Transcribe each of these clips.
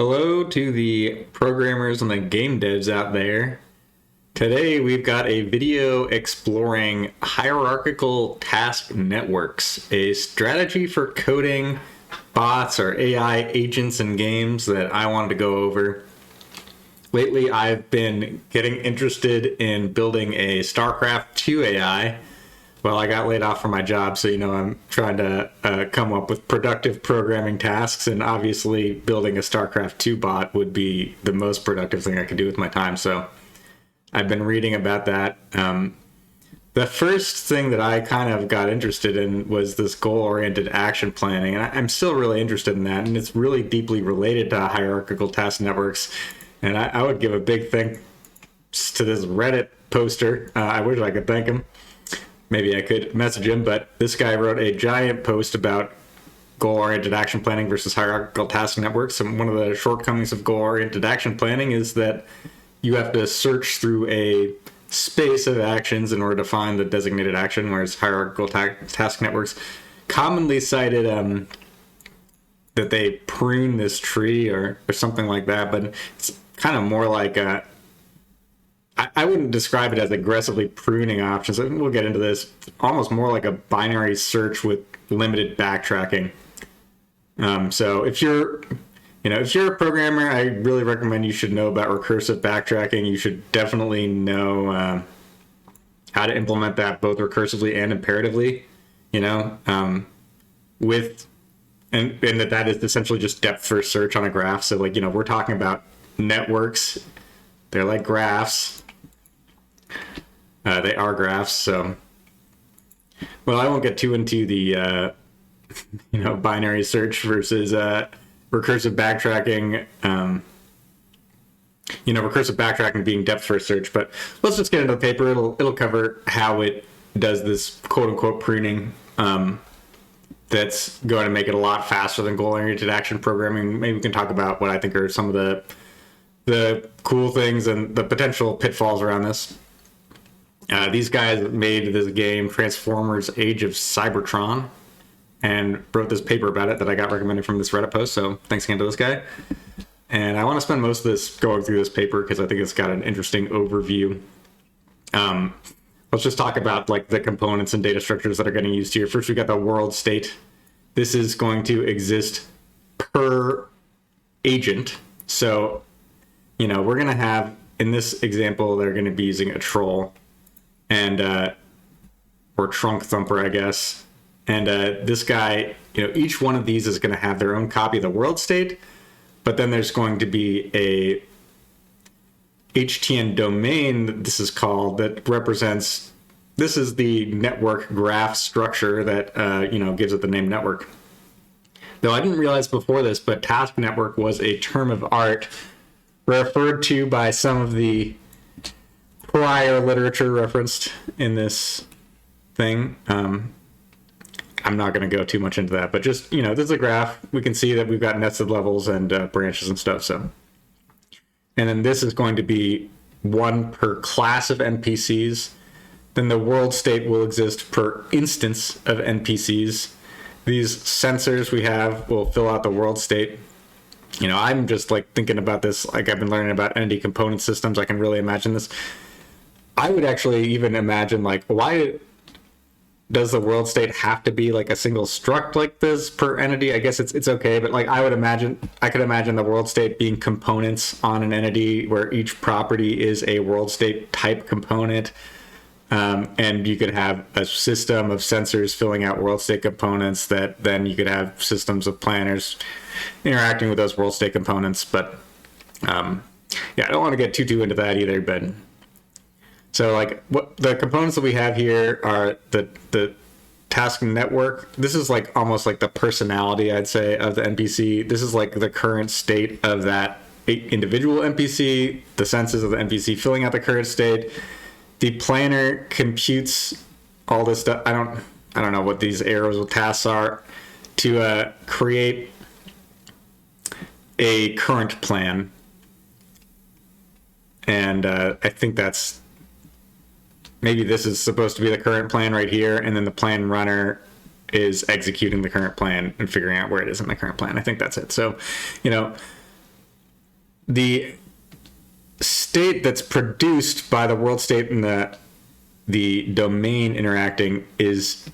Hello to the programmers and the game devs out there. Today we've got a video exploring hierarchical task networks, a strategy for coding bots or AI agents in games that I wanted to go over. Lately I've been getting interested in building a StarCraft 2 AI. Well, I got laid off from my job, so I'm trying to come up with productive programming tasks, and obviously building a StarCraft 2 bot would be the most productive thing I could do with my time. So I've been reading about that. The first thing that I kind of got interested in was this goal-oriented action planning, and I'm still really interested in that, and it's really deeply related to hierarchical task networks. And I would give a big thanks to this Reddit poster. I wish I could thank him. Maybe I could message him, but this guy wrote a giant post about goal-oriented action planning versus hierarchical task networks. And one of the shortcomings of goal-oriented action planning is that you have to search through a space of actions in order to find the designated action, whereas hierarchical task networks commonly cited that they prune this tree or something like that, but it's kind of more like I wouldn't describe it as aggressively pruning options. We'll get into this. Almost more like a binary search with limited backtracking. So if you're a programmer, I really recommend you should know about recursive backtracking. You should definitely know how to implement that both recursively and imperatively. And that is essentially just depth first search on a graph. So we're talking about networks. They're like graphs. They are graphs, so I won't get too into the binary search versus recursive backtracking. Recursive backtracking being depth first search, but let's just get into the paper. It'll cover how it does this quote unquote pruning. That's going to make it a lot faster than goal-oriented action programming. Maybe we can talk about what I think are some of the cool things and the potential pitfalls around this. These guys made this game, Transformers Age of Cybertron, and wrote this paper about it that I got recommended from this Reddit post, so thanks again to this guy. And I want to spend most of this going through this paper because I think it's got an interesting overview. Let's just talk about the components and data structures that are getting used here. First, we got the world state. This is going to exist per agent. So, we're going to have, in this example, they're going to be using a troll and or trunk thumper, I guess. And this guy, each one of these is going to have their own copy of the world state, but then there's going to be a HTN domain, this is called, that represents, this is the network graph structure that gives it the name network. Though I didn't realize before this, but task network was a term of art referred to by some of the prior literature referenced in this thing. I'm not going to go too much into that, but just, this is a graph. We can see that we've got nested levels and branches and stuff. So, and then this is going to be one per class of NPCs. Then the world state will exist per instance of NPCs. These sensors we have will fill out the world state. I'm just thinking about this, I've been learning about entity component systems. I can really imagine this. I would actually even imagine why does the world state have to be a single struct like this per entity? I guess it's okay, but I could imagine the world state being components on an entity where each property is a world state type component. And you could have a system of sensors filling out world state components that then you could have systems of planners interacting with those world state components. But I don't want to get too into that either, but so what the components that we have here are the task network. This is almost the personality, I'd say, of the NPC. This is the current state of that individual NPC, the senses of the NPC filling out the current state. The planner computes all this stuff. I don't know what these arrows with tasks are to create a current plan. And I think that's maybe this is supposed to be the current plan right here, and then the plan runner is executing the current plan and figuring out where it is in the current plan. I think that's it. So, the state that's produced by the world state and the domain interacting is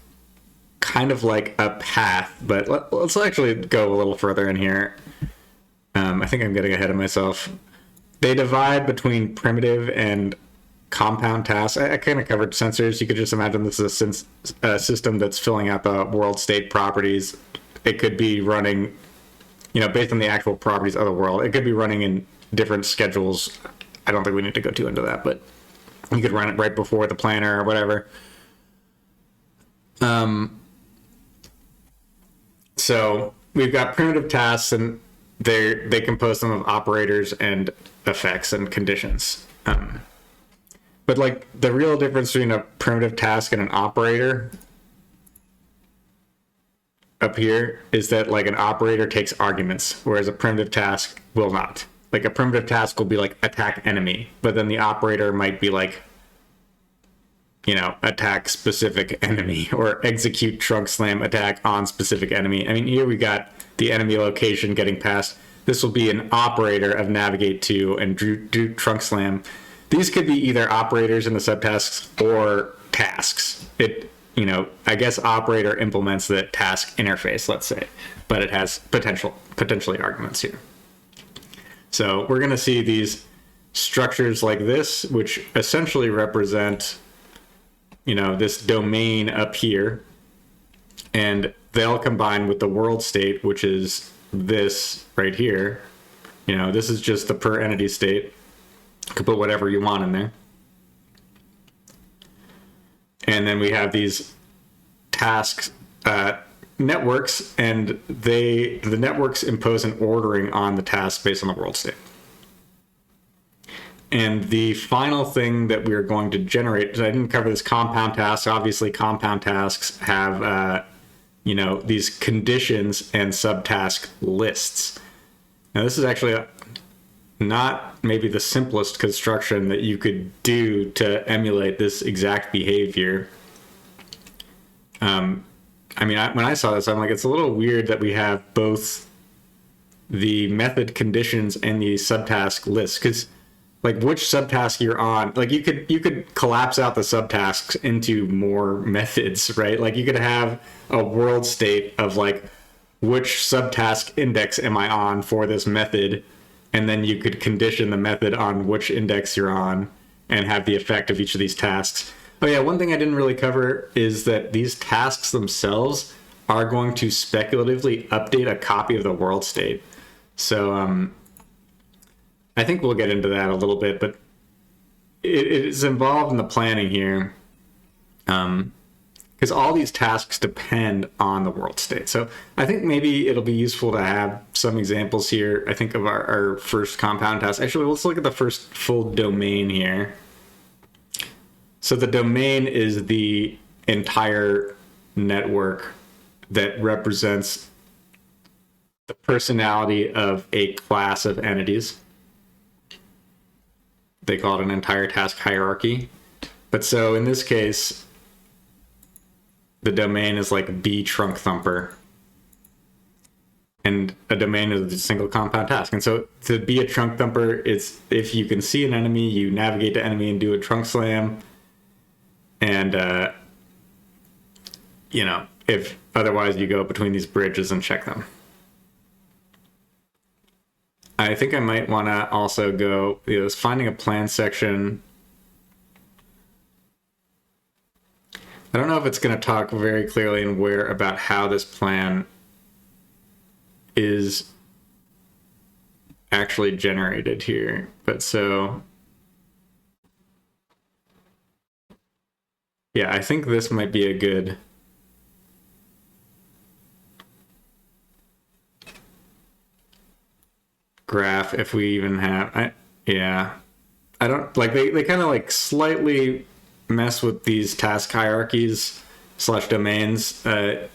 kind of like a path, but let's actually go a little further in here. I think I'm getting ahead of myself. They divide between primitive and compound tasks. I kind of covered sensors. You could just imagine this is a system that's filling out the world state properties. It could be running, based on the actual properties of the world. It could be running in different schedules. I don't think we need to go too into that, but you could run it right before the planner or whatever. So we've got primitive tasks, and they compose them of operators and effects and conditions. But like the real difference between a primitive task and an operator up here is that like an operator takes arguments, whereas a primitive task will not. Like a primitive task will be like attack enemy, but then the operator might be like, attack specific enemy or execute trunk slam attack on specific enemy. I mean, here we got the enemy location getting passed. This will be an operator of navigate to and do trunk slam. These could be either operators in the subtasks or tasks. I guess operator implements the task interface, let's say, but it has potentially arguments here. So we're going to see these structures like this, which essentially represent, this domain up here, and they'll combine with the world state, which is this right here. This is just the per entity state. You can put whatever you want in there. And then we have these tasks, networks, and the networks impose an ordering on the task based on the world state. And the final thing that we're going to generate, I didn't cover this compound task. Obviously, compound tasks have, these conditions and subtask lists. Now, this is actually not maybe the simplest construction that you could do to emulate this exact behavior. When I saw this, I'm like, it's a little weird that we have both the method conditions and the subtask lists, because like which subtask you're on, like you could collapse out the subtasks into more methods, right? Like you could have a world state of like, which subtask index am I on for this method? And then you could condition the method on which index you're on and have the effect of each of these tasks. Oh yeah, one thing I didn't really cover is that these tasks themselves are going to speculatively update a copy of the world state. So I think we'll get into that a little bit, but it is involved in the planning here. Because all these tasks depend on the world state. So I think maybe it'll be useful to have some examples here, I think, of our first compound task. Actually, let's look at the first full domain here. So the domain is the entire network that represents the personality of a class of entities. They call it an entire task hierarchy. But so in this case, the domain is like B trunk thumper. And a domain is a single compound task. And so to be a trunk thumper, it's if you can see an enemy, you navigate to enemy and do a trunk slam. And, if otherwise you go between these bridges and check them. I think I might want to also go, finding a plan section. I don't know if it's going to talk very clearly and where about how this plan is actually generated here. But so, yeah, I think this might be a good graph if we even have, I don't, like, they kind of like slightly mess with these task hierarchies / domains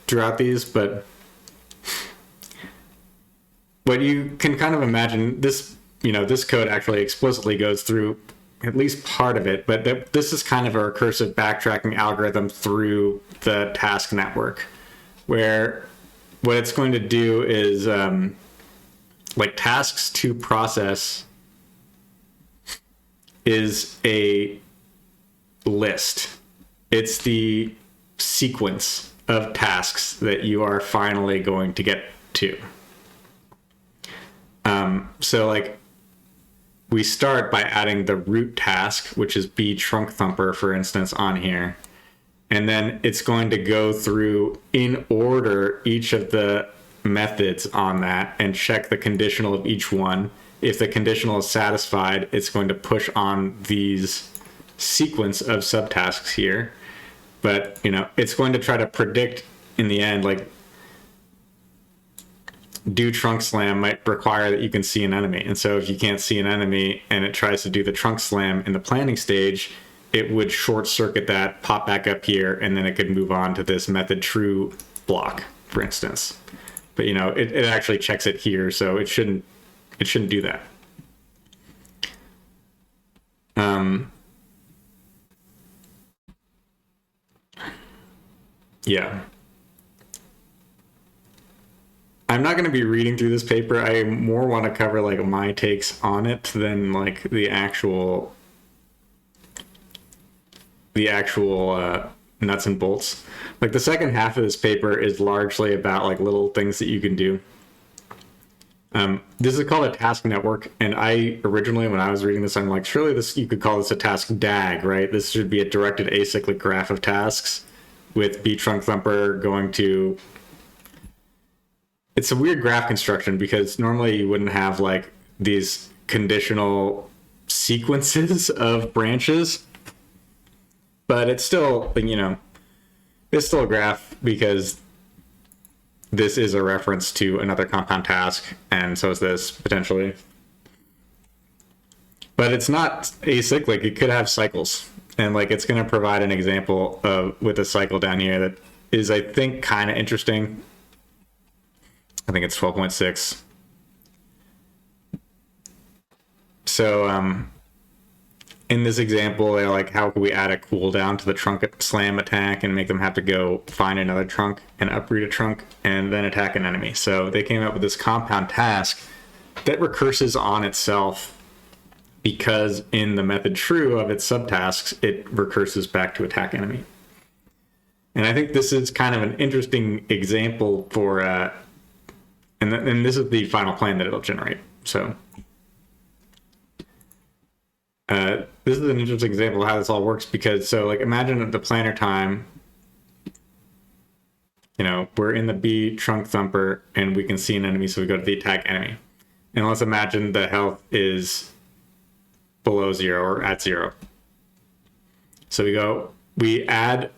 throughout these, but what you can kind of imagine, this code actually explicitly goes through at least part of it, but this is kind of a recursive backtracking algorithm through the task network, where what it's going to do is like tasks to process is a list. It's the sequence of tasks that you are finally going to get to. So like we start by adding the root task, which is B trunk thumper, for instance, on here. And then it's going to go through in order each of the methods on that and check the conditional of each one. If the conditional is satisfied, it's going to push on these sequence of subtasks here. But, you know, it's going to try to predict in the end, like, do trunk slam might require that you can see an enemy. And so if you can't see an enemy and it tries to do the trunk slam in the planning stage, it would short circuit that, pop back up here, and then it could move on to this method true block, for instance. But, you know, it actually checks it here, so it shouldn't do that. Yeah. I'm not going to be reading through this paper. I more want to cover like my takes on it than like the actual nuts and bolts. Like the second half of this paper is largely about like little things that you can do. This is called a task network, and I originally, when I was reading this, I'm like, surely this, you could call this a task DAG, right? This should be a directed acyclic graph of tasks with B trunk thumper going to. It's a weird graph construction because normally you wouldn't have like these conditional sequences of branches, but it's still, you know, it's still a graph because this is a reference to another compound task, and so is this potentially. But it's not acyclic. It could have cycles, and like it's going to provide an example of with a cycle down here that is, I think, kind of interesting. I think it's 12.6. So in this example, they're like, how can we add a cooldown to the trunk slam attack and make them have to go find another trunk and uproot a trunk and then attack an enemy? So they came up with this compound task that recurses on itself because in the method true of its subtasks, it recurses back to attack enemy. And I think this is kind of an interesting example for, and this is the final plan that it'll generate. So this is an interesting example of how this all works because, so like imagine at the planner time, you know, we're in the B trunk thumper and we can see an enemy, so we go to the attack enemy. And let's imagine the health is below 0 or at 0. So we add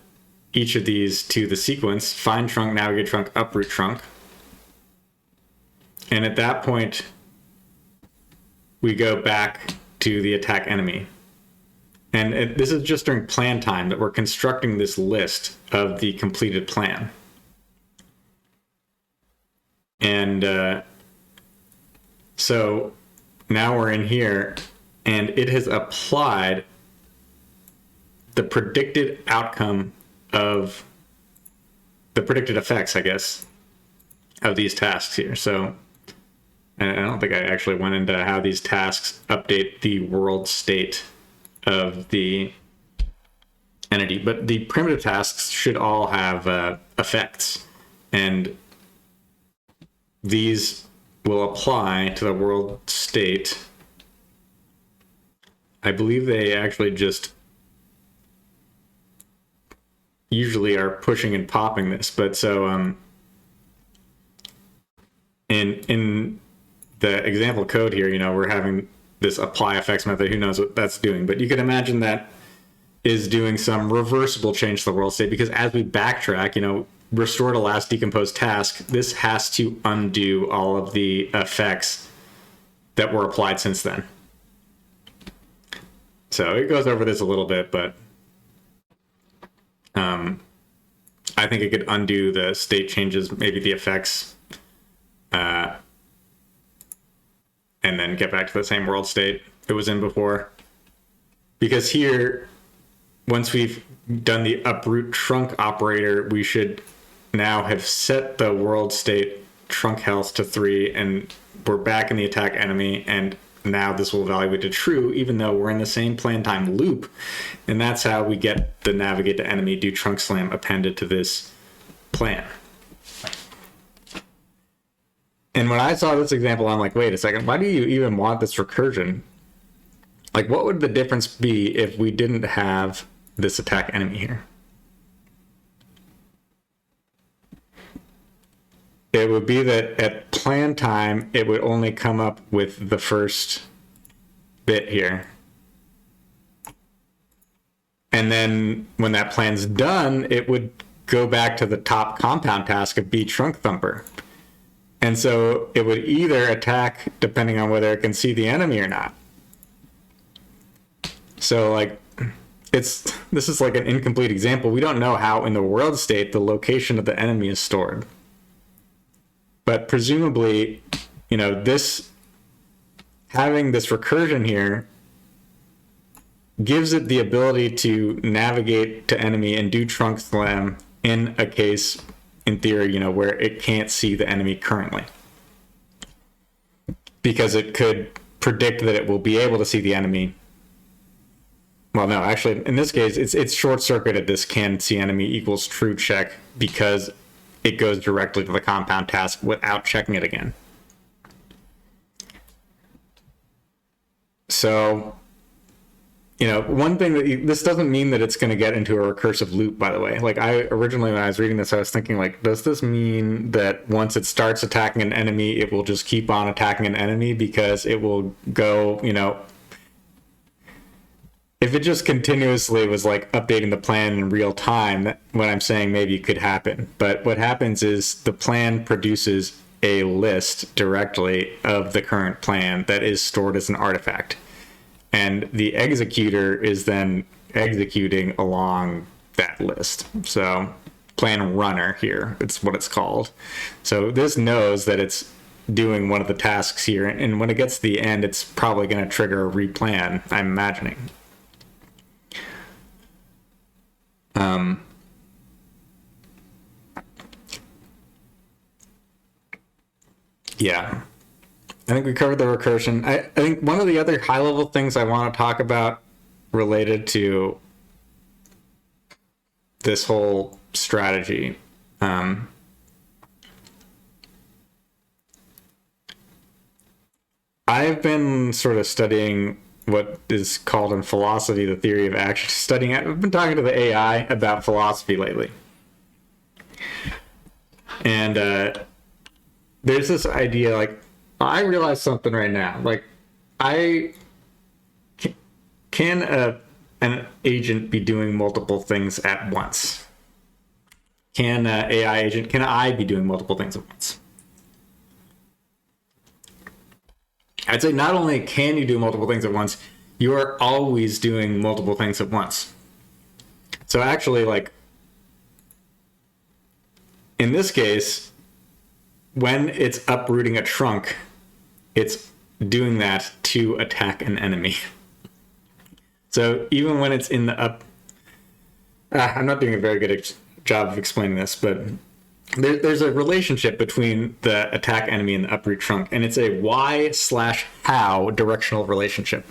each of these to the sequence, find trunk, navigate trunk, uproot trunk. And at that point, we go back to the attack enemy. And this is just during plan time that we're constructing this list of the completed plan. And so now we're in here, and it has applied the predicted outcome of the predicted effects, I guess, of these tasks here. So I don't think I actually went into how these tasks update the world state of the entity, but the primitive tasks should all have effects, and these will apply to the world state. I believe they actually just usually are pushing and popping this, but so in the example code here, you know, we're having this apply effects method. Who knows what that's doing? But you could imagine that is doing some reversible change to the world state, because as we backtrack, you know, restore to last decomposed task, this has to undo all of the effects that were applied since then. So it goes over this a little bit, but I think it could undo the state changes, maybe the effects, and then get back to the same world state it was in before. Because here, once we've done the uproot trunk operator, we should now have set the world state trunk health to 3, and we're back in the attack enemy, and now this will evaluate to true, even though we're in the same plan time loop. And that's how we get the navigate to enemy do trunk slam appended to this plan. And when I saw this example, I'm like, wait a second, why do you even want this recursion? Like, what would the difference be if we didn't have this attack enemy here? It would be that at plan time, it would only come up with the first bit here. And then when that plan's done, it would go back to the top compound task of be trunk thumper. And so it would either attack depending on whether it can see the enemy or not. So like, this is like an incomplete example. We don't know how in the world state the location of the enemy is stored. But presumably, you know, having this recursion here gives it the ability to navigate to enemy and do trunk slam in a case, in theory, you know, where it can't see the enemy currently. Because it could predict that it will be able to see the enemy. Well, no, actually, in this case, it's short-circuited this can see enemy equals true check because it goes directly to the compound task without checking it again. So, you know, one thing that this doesn't mean that it's going to get into a recursive loop, by the way. Like, I originally, when I was reading this, I was thinking, like, does this mean that once it starts attacking an enemy, it will just keep on attacking an enemy because it will go, you know, if it just continuously was like updating the plan in real time, what I'm saying maybe could happen. But what happens is the plan produces a list directly of the current plan that is stored as an artifact. And the executor is then executing along that list. So plan runner here, it's what it's called. So this knows that it's doing one of the tasks here. And when it gets to the end, it's probably going to trigger a replan, I'm imagining. Yeah, I think we covered the recursion. I think one of the other high-level things I want to talk about related to this whole strategy, I've been sort of studying what is called in philosophy the theory of action. I've been talking to the AI about philosophy lately. And there's this idea, like, I realize something right now. Like, can an agent be doing multiple things at once? Can I be doing multiple things at once? I'd say not only can you do multiple things at once, you are always doing multiple things at once. So actually, like, in this case, when it's uprooting a trunk, it's doing that to attack an enemy. So even when it's in the I'm not doing a very good job of explaining this, but there's a relationship between the attack enemy and the uproot trunk, and it's a why/how directional relationship.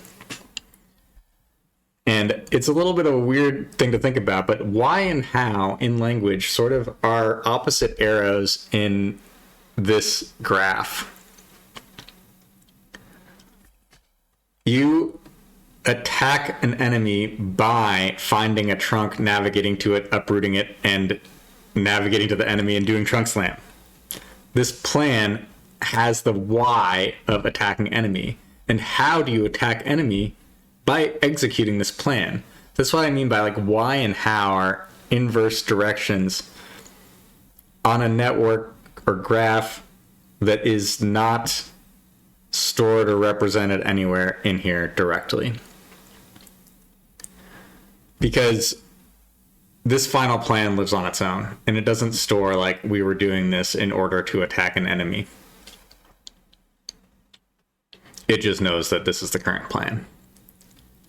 And it's a little bit of a weird thing to think about, but why and how in language sort of are opposite arrows in this graph. You attack an enemy by finding a trunk, navigating to it, uprooting it, and navigating to the enemy and doing trunk slam. This plan has the why of attacking enemy. And how do you attack enemy? By executing this plan. That's what I mean by like why and how are inverse directions on a network or graph that is not stored or represented anywhere in here directly. Because this final plan lives on its own, and it doesn't store like we were doing this in order to attack an enemy. It just knows that this is the current plan.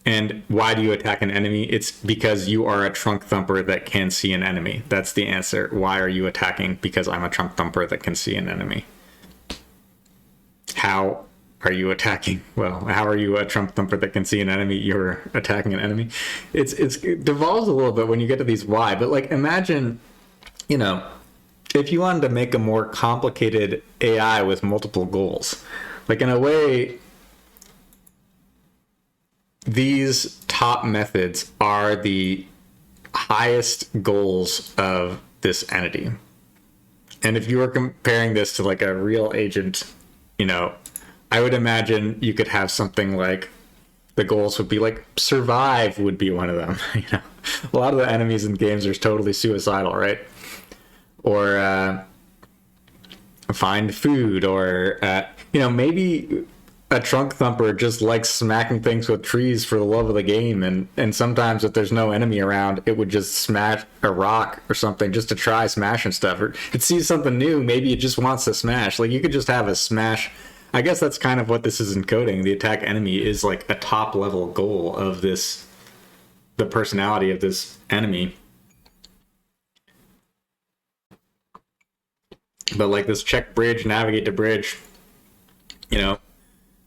And why do you attack an enemy? It's because you are a trunk thumper that can see an enemy. That's the answer. Why are you attacking? Because I'm a trunk thumper that can see an enemy. How are you attacking? Well, how are you a Trump thumper that can see an enemy? You're attacking an enemy. It devolves a little bit when you get to these why, but like imagine, you know, if you wanted to make a more complicated AI with multiple goals, like in a way, these top methods are the highest goals of this entity. And if you were comparing this to like a real agent, you know, I would imagine you could have something like the goals would be like survive would be one of them. You know, a lot of the enemies in games are totally suicidal, right? Or find food, or you know, maybe a trunk thumper just likes smacking things with trees for the love of the game, and sometimes if there's no enemy around, it would just smash a rock or something just to try smashing stuff, or it sees something new, maybe it just wants to smash. Like you could just have a smash. I guess that's kind of what this is encoding. The attack enemy is like a top level goal of this, the personality of this enemy. But like this check bridge, navigate to bridge, you know,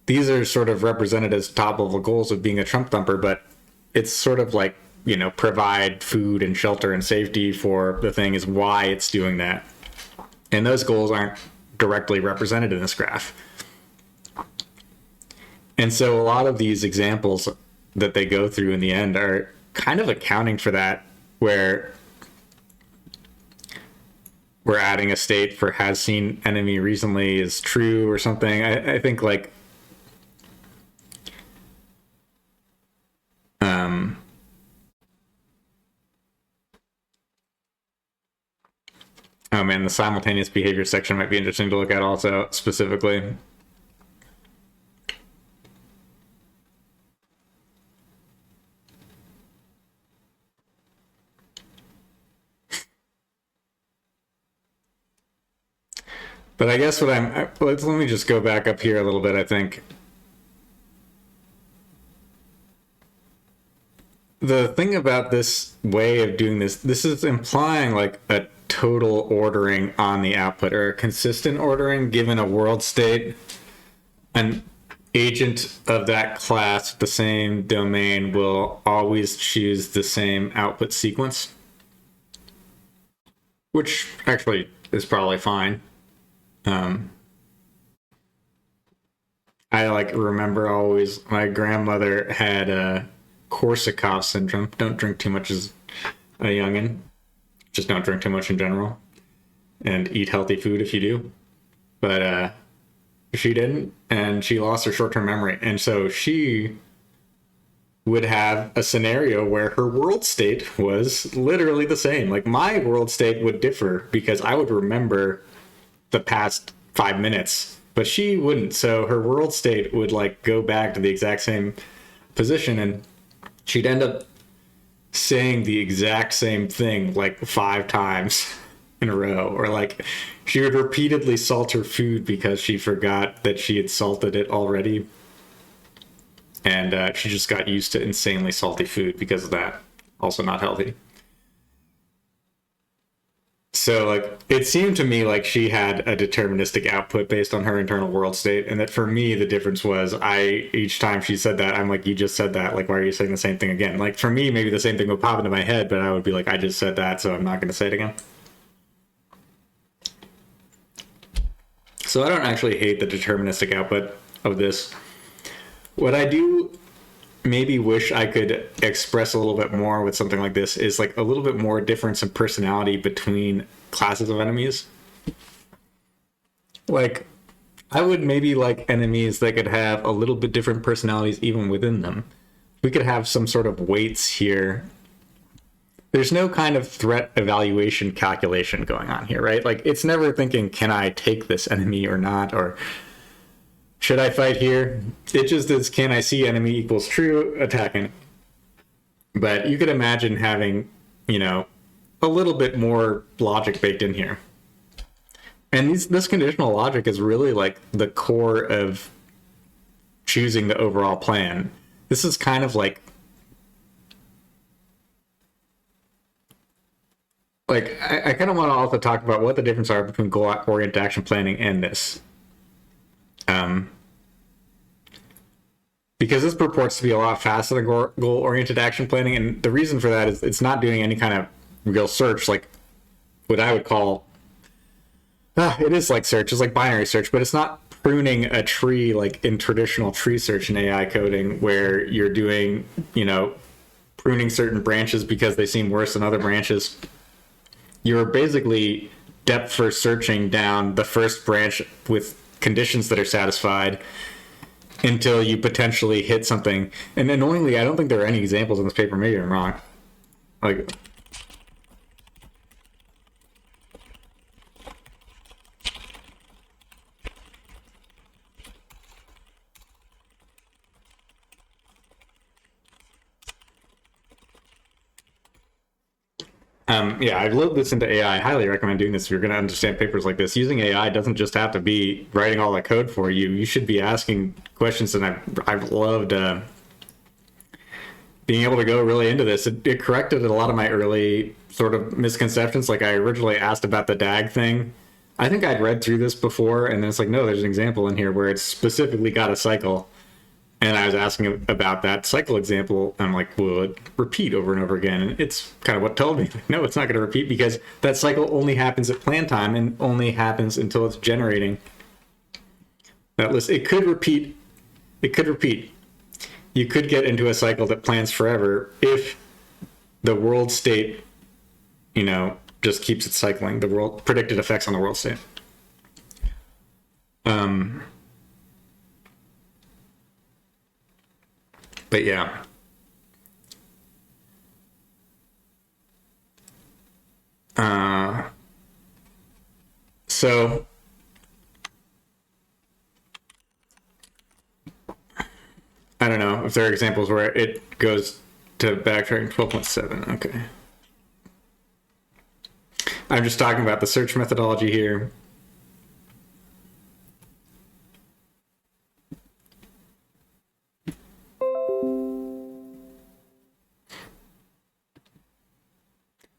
these are sort of represented as top level goals of being a Trump thumper, but it's sort of like, you know, provide food and shelter and safety for the thing is why it's doing that. And those goals aren't directly represented in this graph. And so a lot of these examples that they go through in the end are kind of accounting for that, where we're adding a state for has seen enemy recently is true or something. I think like oh man, the simultaneous behavior section might be interesting to look at also specifically. But I guess let me just go back up here a little bit, I think. The thing about this way of doing this is implying like a total ordering on the output, or a consistent ordering given a world state. An agent of that class, the same domain, will always choose the same output sequence, which actually is probably fine. I like remember always my grandmother had Korsakoff syndrome. Don't drink too much as a youngin. Just don't drink too much in general, and eat healthy food if you do. But she didn't, and she lost her short-term memory, and so she would have a scenario where her world state was literally the same. Like my world state would differ because I would remember the past 5 minutes, but she wouldn't. So her world state would like go back to the exact same position, and she'd end up saying the exact same thing like 5 times in a row, or like she would repeatedly salt her food because she forgot that she had salted it already, and she just got used to insanely salty food because of that. Also not healthy. So like it seemed to me like she had a deterministic output based on her internal world state, and that for me the difference was each time she said that, I'm like, you just said that, like why are you saying the same thing again? Like for me maybe the same thing would pop into my head, but I would be like, I just said that, so I'm not going to say it again. So I don't actually hate the deterministic output of this. What I do maybe wish I could express a little bit more with something like this is like a little bit more difference in personality between classes of enemies. Like I would maybe like enemies that could have a little bit different personalities even within them. We could have some sort of weights here. There's no kind of threat evaluation calculation going on here, right? Like it's never thinking, can I take this enemy or not? Or should I fight here? It just is, can I see enemy equals true, attacking. But you could imagine having, you know, a little bit more logic baked in here. And this conditional logic is really like the core of choosing the overall plan. This is kind of like I kind of want to also talk about what the difference are between goal-oriented action planning and this. because this purports to be a lot faster than goal-oriented action planning. And the reason for that is it's not doing any kind of real search, like what I would call, it is like search, it's like binary search, but it's not pruning a tree like in traditional tree search in AI coding, where you're doing, pruning certain branches because they seem worse than other branches. You're basically depth first searching down the first branch with conditions that are satisfied until you potentially hit something. And annoyingly, I don't think there are any examples in this paper. Maybe I'm wrong. Like, yeah, I've loaded this into AI. I highly recommend doing this if you're going to understand papers like this. Using AI doesn't just have to be writing all that code for you. You should be asking questions, and I've loved being able to go really into this. It corrected a lot of my early sort of misconceptions. Like, I originally asked about the DAG thing. I think I'd read through this before, and then it's like, no, there's an example in here where it's specifically got a cycle. And I was asking about that cycle example. I'm like, will it repeat over and over again? And it's kind of what told me, no, it's not going to repeat, because that cycle only happens at plan time and only happens until it's generating that list. It could repeat. It could repeat. You could get into a cycle that plans forever if the world state, just keeps it cycling, the world predicted effects on the world state. But yeah. So I don't know if there are examples where it goes to backtracking 12.7. Okay. I'm just talking about the search methodology here.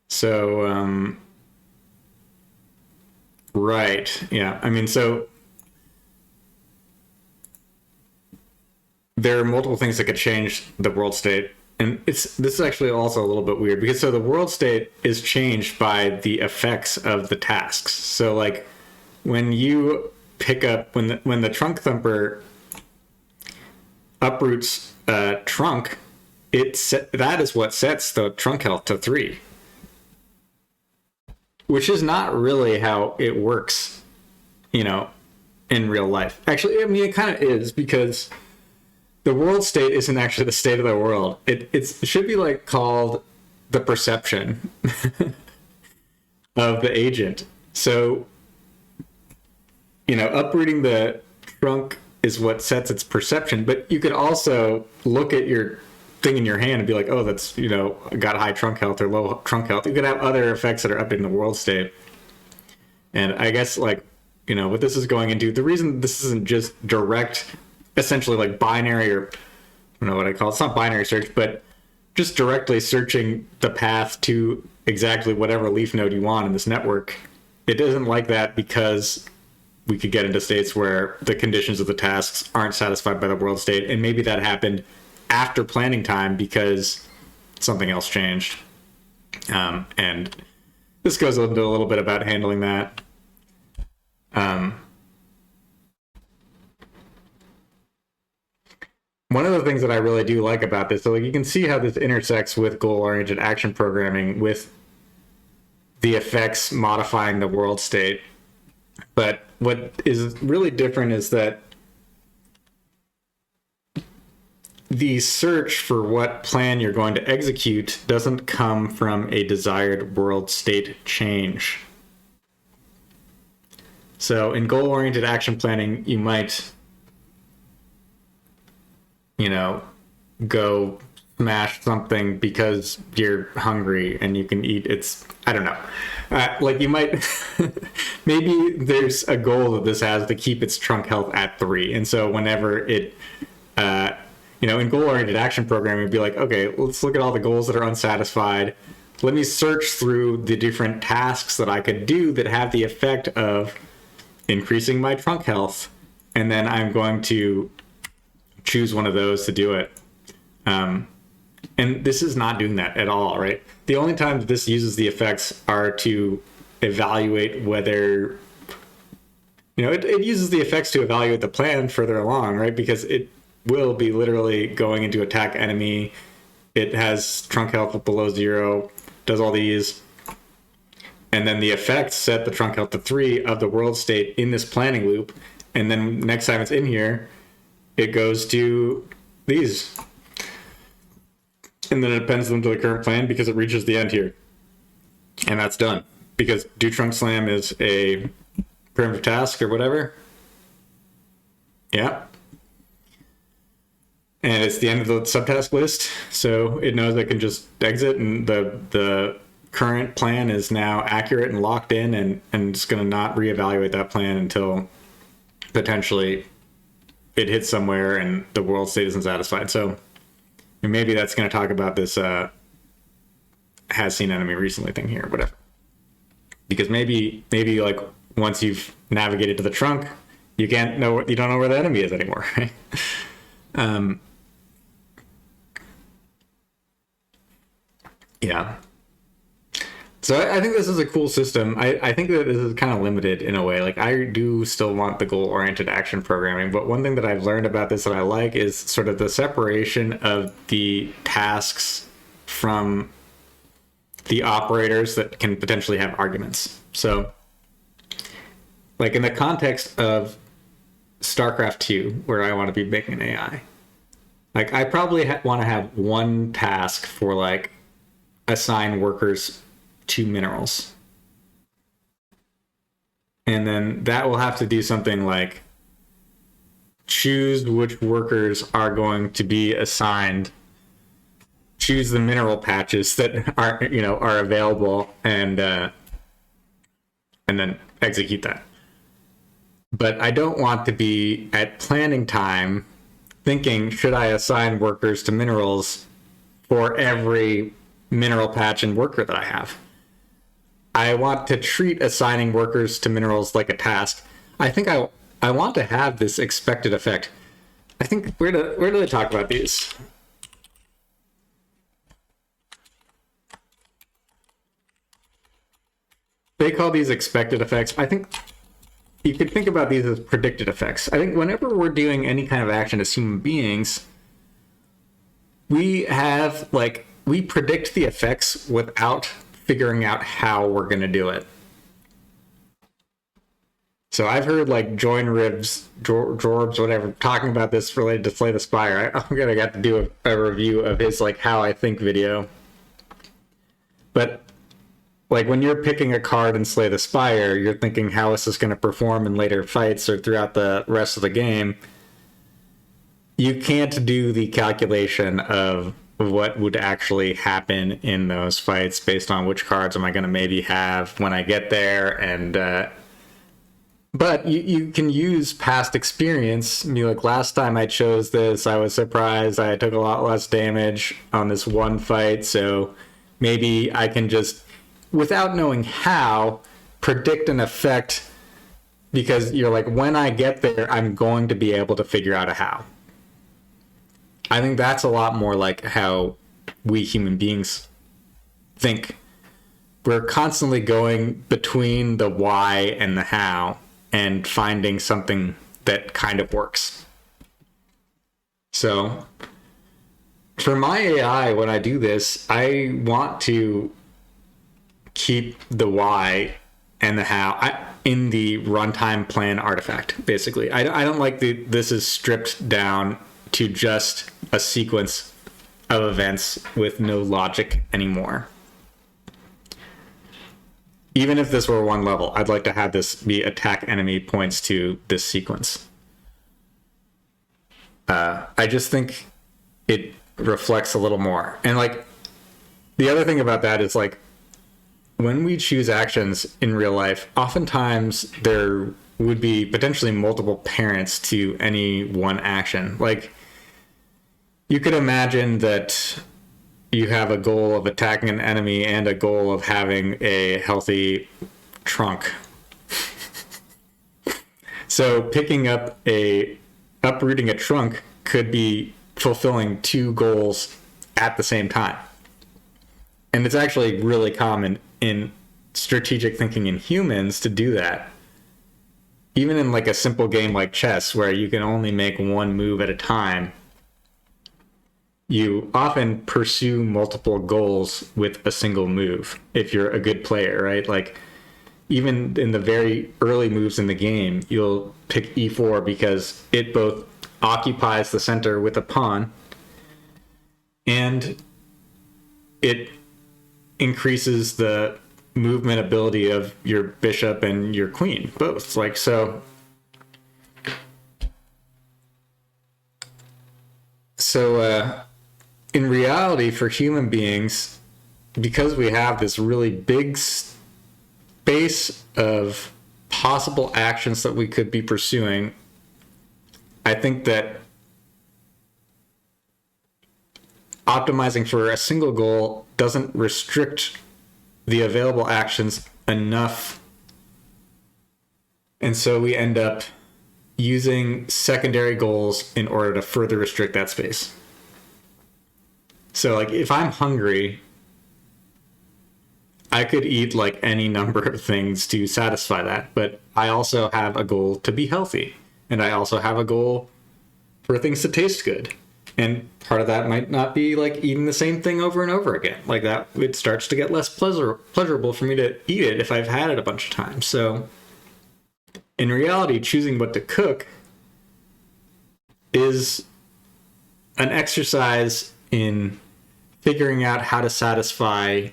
So, right, yeah. I mean, so there are multiple things that could change the world state. And this is actually also a little bit weird, because so the world state is changed by the effects of the tasks. So like when you pick up, when the trunk thumper uproots a trunk, that is what sets the trunk health to 3. Which is not really how it works, in real life. Actually, I mean, it kind of is, because the world state isn't actually the state of the world. It should be like called the perception of the agent. So, uprooting the trunk is what sets its perception, but you could also look at your thing in your hand and be like, oh, that's, got high trunk health or low trunk health. You could have other effects that are up in the world state. And I guess, like, what this is going into, the reason this isn't just direct, essentially like binary, or I don't know what I call it, it's not binary search, but just directly searching the path to exactly whatever leaf node you want in this network. It isn't like that because we could get into states where the conditions of the tasks aren't satisfied by the world state, and maybe that happened after planning time because something else changed. And this goes into a little bit about handling that. One of the things that I really do like about this, so like you can see how this intersects with goal-oriented action programming, with the effects modifying the world state. But what is really different is that the search for what plan you're going to execute doesn't come from a desired world state change. So in goal-oriented action planning, you might, go smash something because you're hungry and you can eat. I don't know. Like you might, maybe there's a goal that this has to keep its trunk health at 3. And so whenever it, in goal-oriented action programming, it'd be like, okay, let's look at all the goals that are unsatisfied. Let me search through the different tasks that I could do that have the effect of increasing my trunk health. And then I'm going to choose one of those to do it. And this is not doing that at all, right? The only time this uses the effects are to evaluate whether, it uses the effects to evaluate the plan further along, right? Because it will be literally going into attack enemy. It has trunk health below 0, does all these. And then the effects set the trunk health to 3 of the world state in this planning loop. And then next time it's in here, it goes to these. And then it appends them to the current plan because it reaches the end here. And that's done. Because do trunk slam is a primitive task or whatever. Yeah. And it's the end of the subtask list. So it knows it can just exit, and the current plan is now accurate and locked in, and it's going to not reevaluate that plan until potentially it hits somewhere and the world state isn't satisfied. So maybe that's going to talk about this has seen enemy recently thing here, whatever. Because maybe like once you've navigated to the trunk, you don't know where the enemy is anymore, right? Yeah. So I think this is a cool system. I think that this is kind of limited in a way. Like, I do still want the goal-oriented action programming, but one thing that I've learned about this that I like is sort of the separation of the tasks from the operators that can potentially have arguments. So, like in the context of StarCraft 2, where I want to be making an AI, like I probably want to have one task for like assign workers to minerals. And then that will have to do something like choose which workers are going to be assigned, choose the mineral patches that are available, and then execute that. But I don't want to be at planning time thinking, should I assign workers to minerals for every mineral patch and worker that I have? I want to treat assigning workers to minerals like a task. I think I want to have this expected effect. I think, where do they talk about these? They call these expected effects. I think you could think about these as predicted effects. I think whenever we're doing any kind of action as human beings, we predict the effects without figuring out how we're going to do it. So I've heard like Join Ribs, Jorbs, whatever, talking about this related to Slay the Spire. I'm going to have to do a review of his like how I think video. But like when you're picking a card in Slay the Spire, you're thinking how is this going to perform in later fights or throughout the rest of the game. You can't do the calculation of what would actually happen in those fights based on which cards am I going to maybe have when I get there. And but you can use past experience. I mean, like last time I chose this, I was surprised I took a lot less damage on this one fight, so maybe I can just, without knowing how, predict an effect, because you're like, when I get there, I'm going to be able to figure out a how. I think that's a lot more like how we human beings think. We're constantly going between the why and the how and finding something that kind of works. So for my AI, when I do this, I want to keep the why and the how in the runtime plan artifact, basically. I don't like this is stripped down to just a sequence of events with no logic anymore. Even if this were one level, I'd like to have this be attack enemy points to this sequence. I just think it reflects a little more. And like, the other thing about that is like, when we choose actions in real life, oftentimes there would be potentially multiple parents to any one action. Like, you could imagine that you have a goal of attacking an enemy and a goal of having a healthy trunk. So uprooting a trunk could be fulfilling two goals at the same time. And it's actually really common in strategic thinking in humans to do that. Even in like a simple game like chess, where you can only make one move at a time, you often pursue multiple goals with a single move if you're a good player, right? Like, even in the very early moves in the game, you'll pick e4 because it both occupies the center with a pawn and it increases the movement ability of your bishop and your queen both. Like, so in reality, for human beings, because we have this really big space of possible actions that we could be pursuing, I think that optimizing for a single goal doesn't restrict the available actions enough. And so we end up using secondary goals in order to further restrict that space. So like, if I'm hungry, I could eat like any number of things to satisfy that, but I also have a goal to be healthy, and I also have a goal for things to taste good. And part of that might not be like eating the same thing over and over again. Like, that, it starts to get less pleasurable for me to eat it if I've had it a bunch of times. So in reality, choosing what to cook is an exercise in figuring out how to satisfy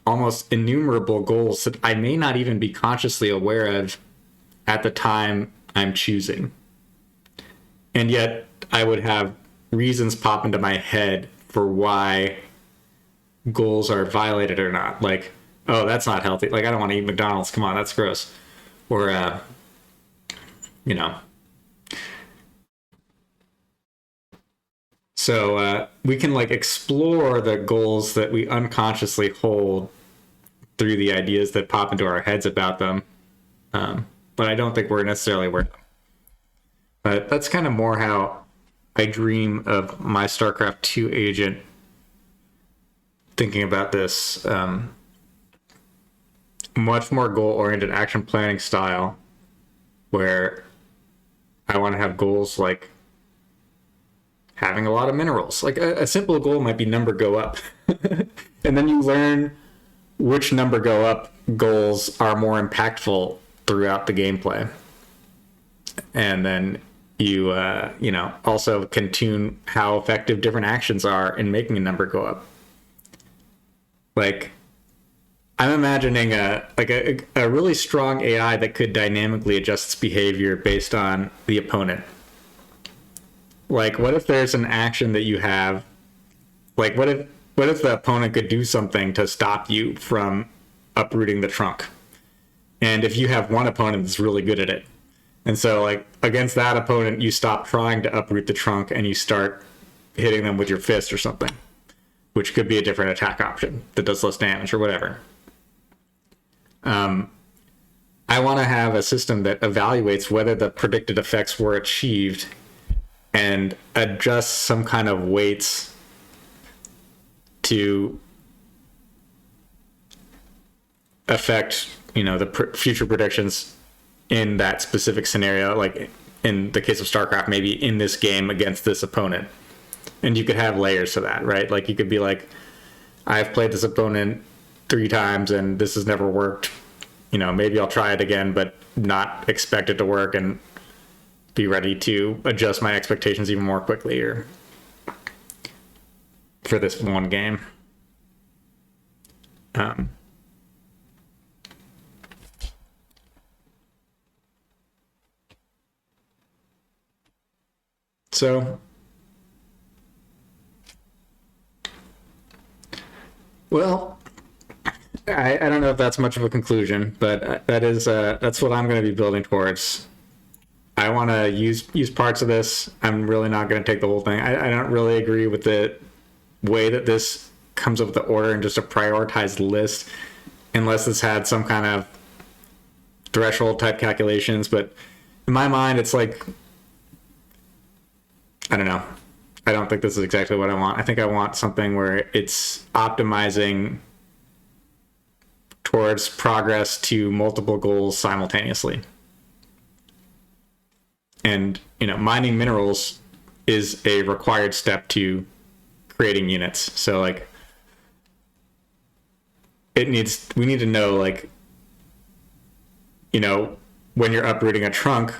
almost innumerable goals that I may not even be consciously aware of at the time I'm choosing. And yet I would have reasons pop into my head for why goals are violated or not. Like, oh, that's not healthy. Like, I don't want to eat McDonald's. Come on, that's gross. Or, you know. So we can like explore the goals that we unconsciously hold through the ideas that pop into our heads about them. But I don't think we're necessarily aware of them. But that's kind of more how I dream of my StarCraft 2 agent thinking about this. Much more goal-oriented action planning style, where I want to have goals like having a lot of minerals. Like, a simple goal might be number go up. And then you learn which number go up goals are more impactful throughout the gameplay. And then you, also can tune how effective different actions are in making a number go up. Like, I'm imagining a really strong AI that could dynamically adjust its behavior based on the opponent. Like, what if there's an action that you have? Like, what if the opponent could do something to stop you from uprooting the trunk? And if you have one opponent that's really good at it, and so like against that opponent, you stop trying to uproot the trunk and you start hitting them with your fist or something, which could be a different attack option that does less damage or whatever. I want to have a system that evaluates whether the predicted effects were achieved and adjusts some kind of weights to affect, the future predictions in that specific scenario. Like in the case of StarCraft, maybe in this game against this opponent. And you could have layers to that, right? Like, you could be like, I've played this opponent 3 times and this has never worked. Maybe I'll try it again, but not expect it to work and be ready to adjust my expectations even more quickly or for this one game. So, well, I don't know if that's much of a conclusion, but that's what I'm going to be building towards. I want to use parts of this. I'm really not going to take the whole thing. I don't really agree with the way that this comes up with the order and just a prioritized list, unless it's had some kind of threshold type calculations. But in my mind, it's like I don't know. I don't think this is exactly what I want. I think I want something where it's optimizing towards progress to multiple goals simultaneously. And, mining minerals is a required step to creating units. So like we need to know, like, when you're uprooting a trunk,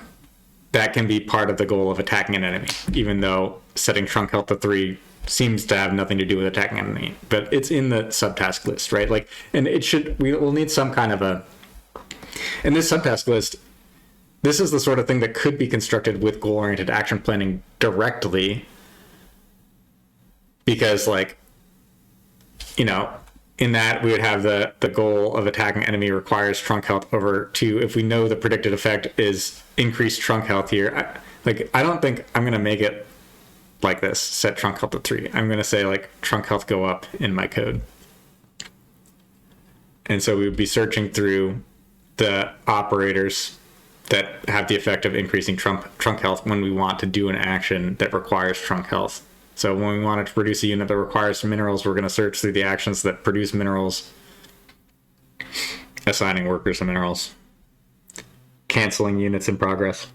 that can be part of the goal of attacking an enemy, even though setting trunk health to 3 seems to have nothing to do with attacking an enemy, but it's in the subtask list, right? Like, and we'll need some kind of in this subtask list, this is the sort of thing that could be constructed with goal-oriented action planning directly, because like, in that we would have the goal of attacking enemy requires trunk health over 2. If we know the predicted effect is increased trunk health here, I don't think I'm going to make it like this, set trunk health to 3. I'm going to say like trunk health go up in my code. And so we would be searching through the operators that have the effect of increasing trunk health when we want to do an action that requires trunk health. So when we want to produce a unit that requires minerals, we're going to search through the actions that produce minerals, assigning workers to minerals, canceling units in progress.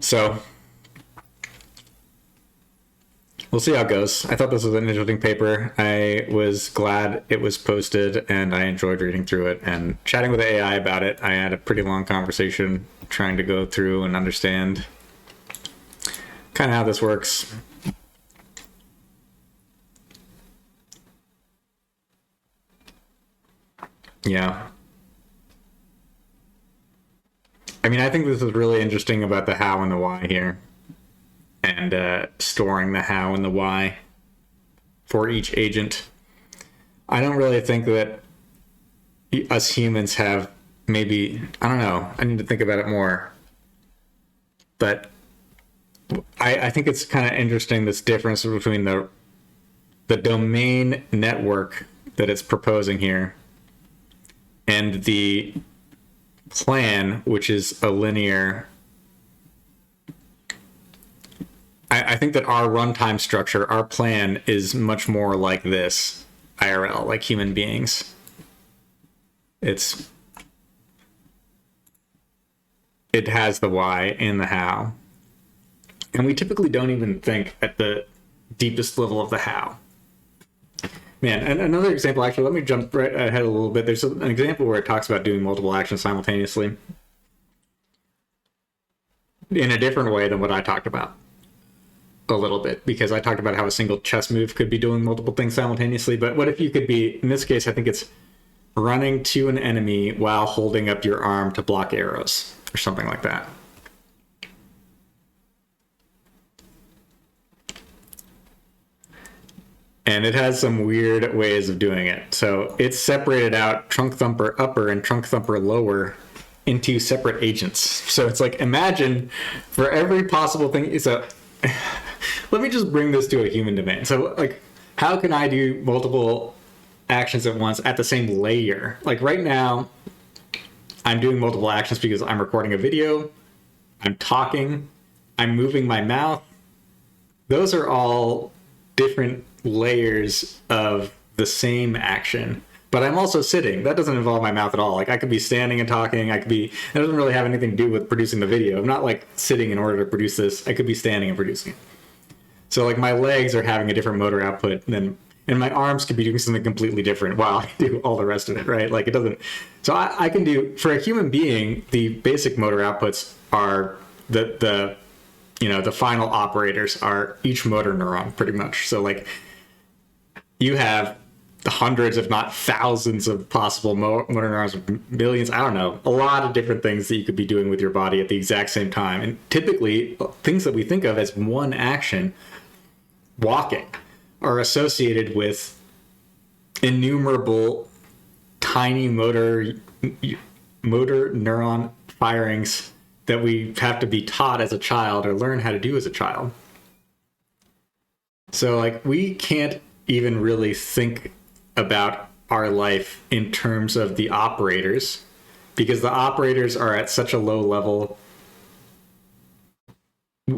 So we'll see how it goes. I thought this was an interesting paper. I was glad it was posted, and I enjoyed reading through it and chatting with the AI about it. I had a pretty long conversation trying to go through and understand kind of how this works. Yeah. I mean, I think this is really interesting about the how and the why here, and storing the how and the why for each agent. I don't really think that us humans have, maybe, I don't know, I need to think about it more. But I think it's kind of interesting, this difference between the domain network that it's proposing here and the plan, which is a linear. I think that our runtime structure, our plan, is much more like this IRL, like human beings. It has the why and the how. And we typically don't even think at the deepest level of the how. Man, and another example, actually, let me jump right ahead a little bit. There's an example where it talks about doing multiple actions simultaneously in a different way than what I talked about a little bit, because I talked about how a single chess move could be doing multiple things simultaneously. But what if you could be, in this case, I think it's running to an enemy while holding up your arm to block arrows or something like that. And it has some weird ways of doing it. So it's separated out trunk thumper upper and trunk thumper lower into separate agents. So it's like, imagine for every possible thing. So let me just bring this to a human domain. So like, how can I do multiple actions at once at the same layer? Like right now, I'm doing multiple actions because I'm recording a video, I'm talking, I'm moving my mouth. Those are all different layers of the same action, but I'm also sitting. That doesn't involve my mouth at all. Like I could be standing and talking. It doesn't really have anything to do with producing the video. I'm not like sitting in order to produce this. I could be standing and producing it. So like my legs are having a different motor output and my arms could be doing something completely different while I do all the rest of it, right? Like it doesn't. So I can do, for a human being, the basic motor outputs are the final operators are each motor neuron pretty much. So like you have hundreds, if not thousands, of possible motor neurons, millions, I don't know, a lot of different things that you could be doing with your body at the exact same time. And typically, things that we think of as one action, walking, are associated with innumerable tiny motor neuron firings that we have to be taught as a child or learn how to do as a child. So like we can't even really think about our life in terms of the operators, because the operators are at such a low level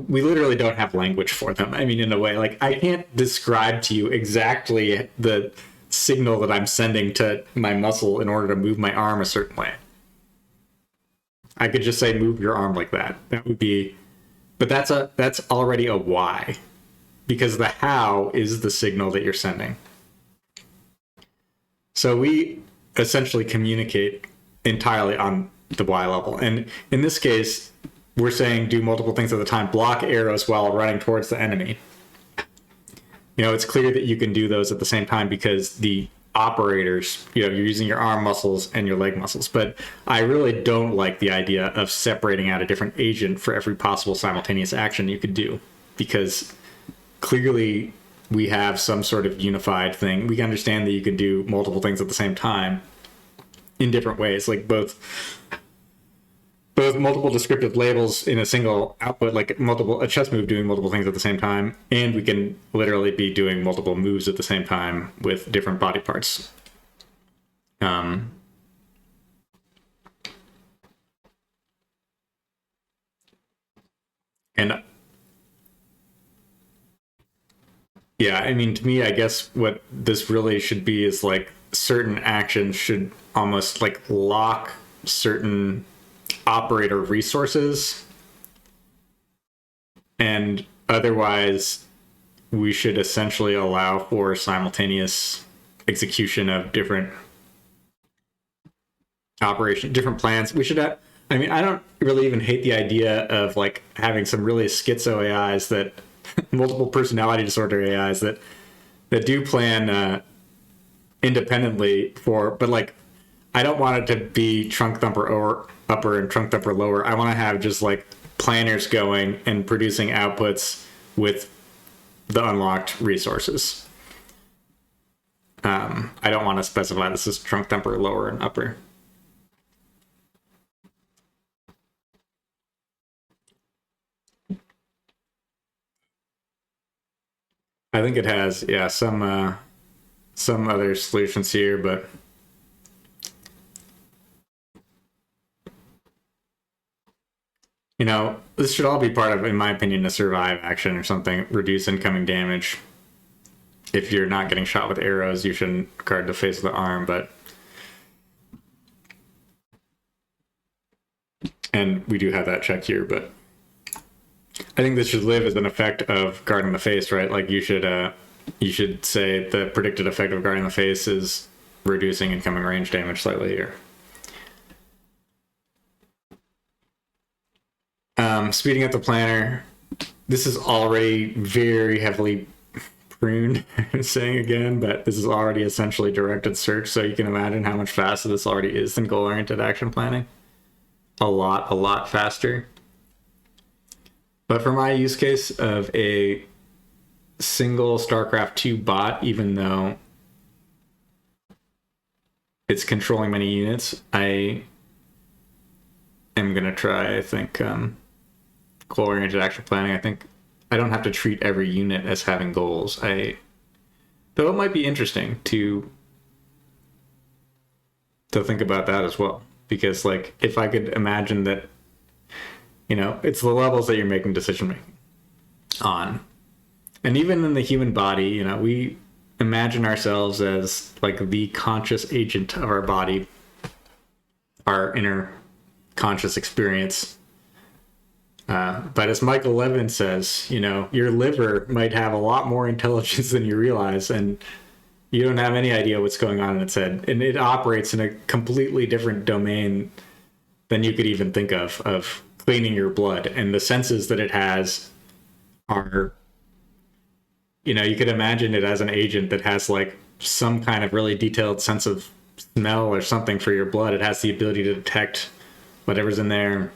we literally don't have language for them. I mean, in a way, like I can't describe to you exactly the signal that I'm sending to my muscle in order to move my arm a certain way. I could just say move your arm like that. That would be, but that's already a why, because the how is the signal that you're sending. So we essentially communicate entirely on the why level. And in this case, we're saying do multiple things at a time, block arrows while running towards the enemy. You know, it's clear that you can do those at the same time because the operators, you know, you're using your arm muscles and your leg muscles. But I really don't like the idea of separating out a different agent for every possible simultaneous action you could do, because clearly we have some sort of unified thing. We can understand that you can do multiple things at the same time in different ways, like both multiple descriptive labels in a single output, like a chess move doing multiple things at the same time, and we can literally be doing multiple moves at the same time with different body parts. And yeah, I mean, to me, I guess what this really should be is like certain actions should almost like lock certain operator resources, and otherwise we should essentially allow for simultaneous execution of different operation, different plans. We should have, I mean, I don't really even hate the idea of like having some really schizo AIs that multiple personality disorder AIs that do plan independently for, but like I don't want it to be trunk thumper or upper and trunk thumper lower. I want to have just like planners going and producing outputs with the unlocked resources. I don't want to specify this as trunk thumper lower and upper. I think it has, yeah, some other solutions here, but you know, this should all be part of, in my opinion, a survive action or something. Reduce incoming damage. If you're not getting shot with arrows, you shouldn't guard the face of the arm, but and we do have that check here, but I think this should live as an effect of guarding the face, right? Like you should say the predicted effect of guarding the face is reducing incoming range damage slightly here. Speeding up the planner. This is already very heavily pruned, saying again, but this is already essentially directed search, so you can imagine how much faster this already is than goal-oriented action planning. A lot faster. But for my use case of a single StarCraft 2 bot, even though it's controlling many units, I am going to try, I think, goal-oriented action planning. I think I don't have to treat every unit as having goals. Though it might be interesting to think about that as well. Because, like, if I could imagine that, you know, it's the levels that you're making decision making on. And even in the human body, you know, we imagine ourselves as like the conscious agent of our body, our inner conscious experience. But as Michael Levin says, you know, your liver might have a lot more intelligence than you realize, and you don't have any idea what's going on in its head. And it operates in a completely different domain than you could even think of cleaning your blood. And the senses that it has are, you know, you could imagine it as an agent that has like some kind of really detailed sense of smell or something for your blood. It has the ability to detect whatever's in there.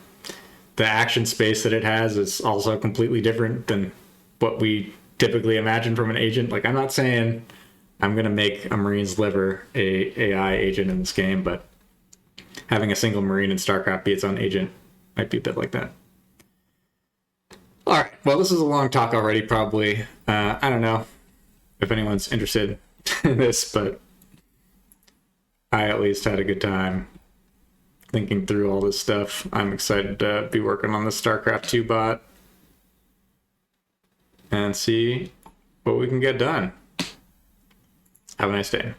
The action space that it has is also completely different than what we typically imagine from an agent. Like, I'm not saying I'm going to make a Marine's liver a AI agent in this game, but having a single Marine in StarCraft be its own agent might be a bit like that. All right. Well, this is a long talk already, probably. I don't know if anyone's interested in this, but I at least had a good time thinking through all this stuff. I'm excited to be working on the StarCraft 2 bot. and see what we can get done. Have a nice day.